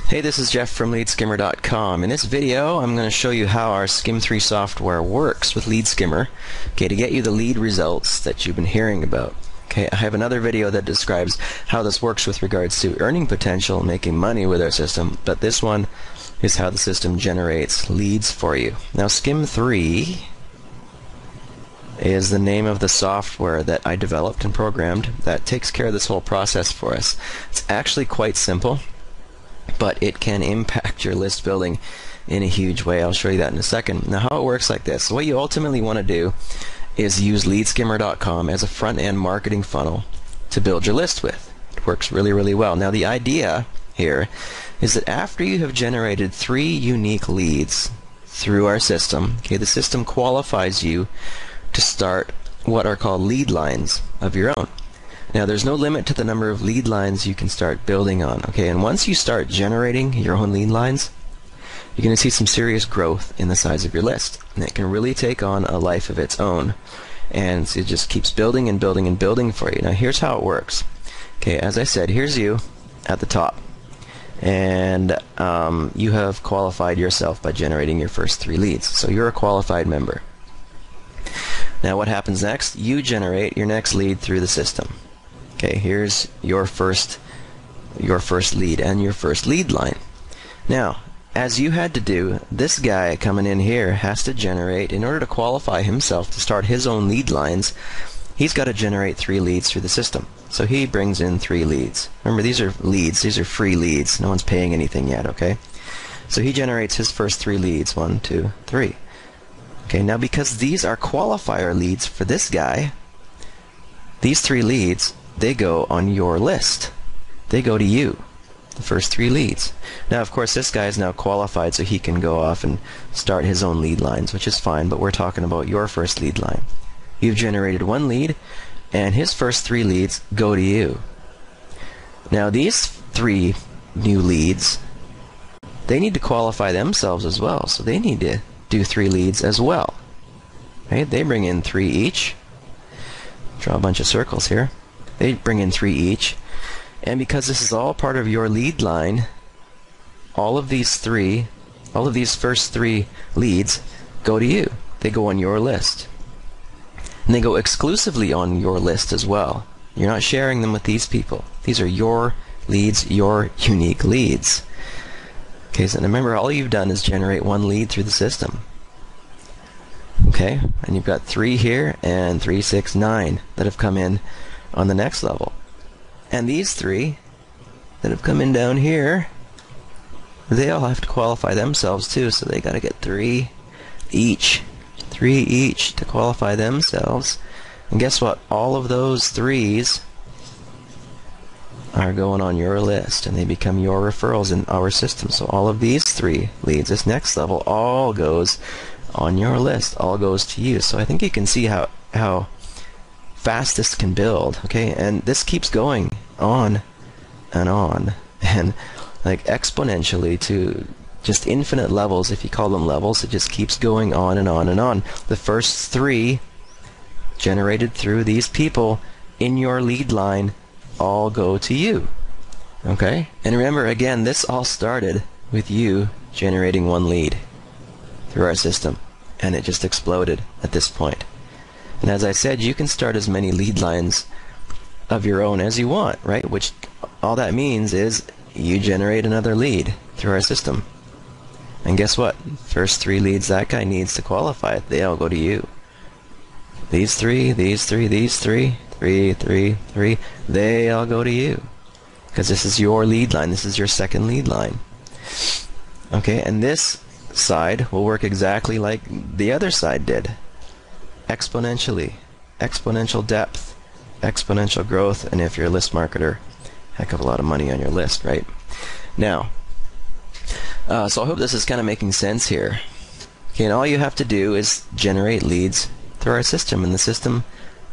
Hey, this is Jeff from LeadSkimmer.com. In this video, I'm going to show you how our Skim3 software works with LeadSkimmer, to get you the lead results that you've been hearing about. I have another video that describes how this works with regards to earning potential, making money with our system, but this one is how the system generates leads for you. Now, Skim3 is the name of the software that I developed and programmed that takes care of this whole process for us. It's actually quite simple, but it can impact your list building in a huge way. I'll show you that in a second. Now, how it works like this. So what you ultimately want to do is use LeadSkimmer.com as a front-end marketing funnel to build your list with. It works really, really well. Now, the idea here is that after you have generated 3 unique leads through our system, the system qualifies you to start what are called lead lines of your own. Now, there's no limit to the number of lead lines you can start building on, and once you start generating your own lead lines, you're going to see some serious growth in the size of your list, and it can really take on a life of its own, and it just keeps building and building and building for you. Now, here's how it works. As I said, here's you at the top, and you have qualified yourself by generating your first 3 leads, so you're a qualified member. Now, what happens next? You generate your next lead through the system. Here's your first lead and your first lead line. Now, as you had to do, this guy coming in here has to generate, in order to qualify himself to start his own lead lines, he's got to generate 3 leads through the system. So he brings in 3 leads. Remember, these are leads, these are free leads. No one's paying anything yet, So he generates his first 3 leads, 1, 2, 3. Now because these are qualifier leads for this guy, these 3 leads, they go on your list. They go to you, the first 3 leads. Now, of course, this guy is now qualified, so he can go off and start his own lead lines, which is fine, but we're talking about your first lead line. You've generated 1 lead, and his first 3 leads go to you. Now, these 3 new leads, they need to qualify themselves as well, so they need to do 3 leads as well. They bring in 3 each. Draw a bunch of circles here. They bring in 3 each, and because this is all part of your lead line, all of these first 3 leads go to you. They go on your list, and they go exclusively on your list as well. You're not sharing them with these people. These are your leads, your unique leads. So remember, all you've done is generate 1 lead through the system. And you've got 3 here and 3, 6, 9 that have come in on the next level. And these 3 that have come in down here, they all have to qualify themselves too, so they got to get 3 each. 3 each to qualify themselves. And guess what? All of those 3s are going on your list, and they become your referrals in our system. So all of these 3 leads, this next level, all goes on your list, all goes to you. So I think you can see how fast this can build, and this keeps going on, and like exponentially to just infinite levels. If you call them levels, it just keeps going on and on and on. The first 3 generated through these people in your lead line all go to you. And remember, again, this all started with you generating 1 lead through our system, and it just exploded at this point. And as I said, you can start as many lead lines of your own as you want, which all that means is you generate another lead through our system, and guess what? First 3 leads that guy needs to qualify, they all go to you. These 3, these 3, these 3, 3, 3, 3, they all go to you, because this is your lead line. This is your second lead line. And this side will work exactly like the other side did. Exponentially. Exponential depth. Exponential growth. And if you're a list marketer, heck of a lot of money on your list, Now, so I hope this is kind of making sense here. And all you have to do is generate leads through our system, and the system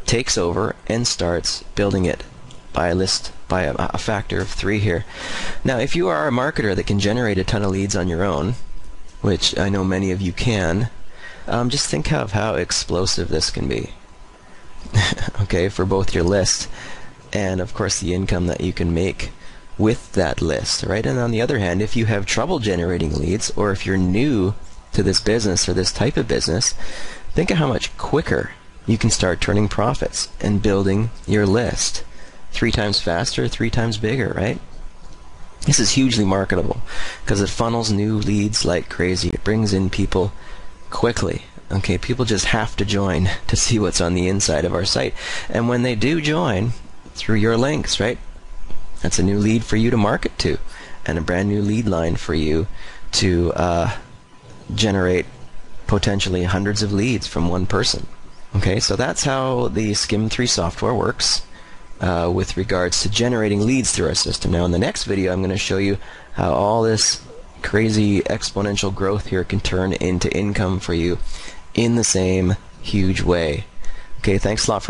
takes over and starts building it by a factor of 3 here. Now, if you are a marketer that can generate a ton of leads on your own, which I know many of you can, just think of how explosive this can be. For both your list and, of course, the income that you can make with that list, right? And on the other hand, if you have trouble generating leads, or if you're new to this business or this type of business, think of how much quicker you can start turning profits and building your list. 3 times faster, 3 times bigger, right? This is hugely marketable because it funnels new leads like crazy. It brings in people quickly. Okay, people just have to join to see what's on the inside of our site. And when they do join through your links, right, that's a new lead for you to market to, and a brand new lead line for you to generate potentially hundreds of leads from one person. Okay, so that's how the Skim3 software works with regards to generating leads through our system. Now in the next video I'm going to show you how all this crazy exponential growth here can turn into income for you in the same huge way. Okay, thanks a lot for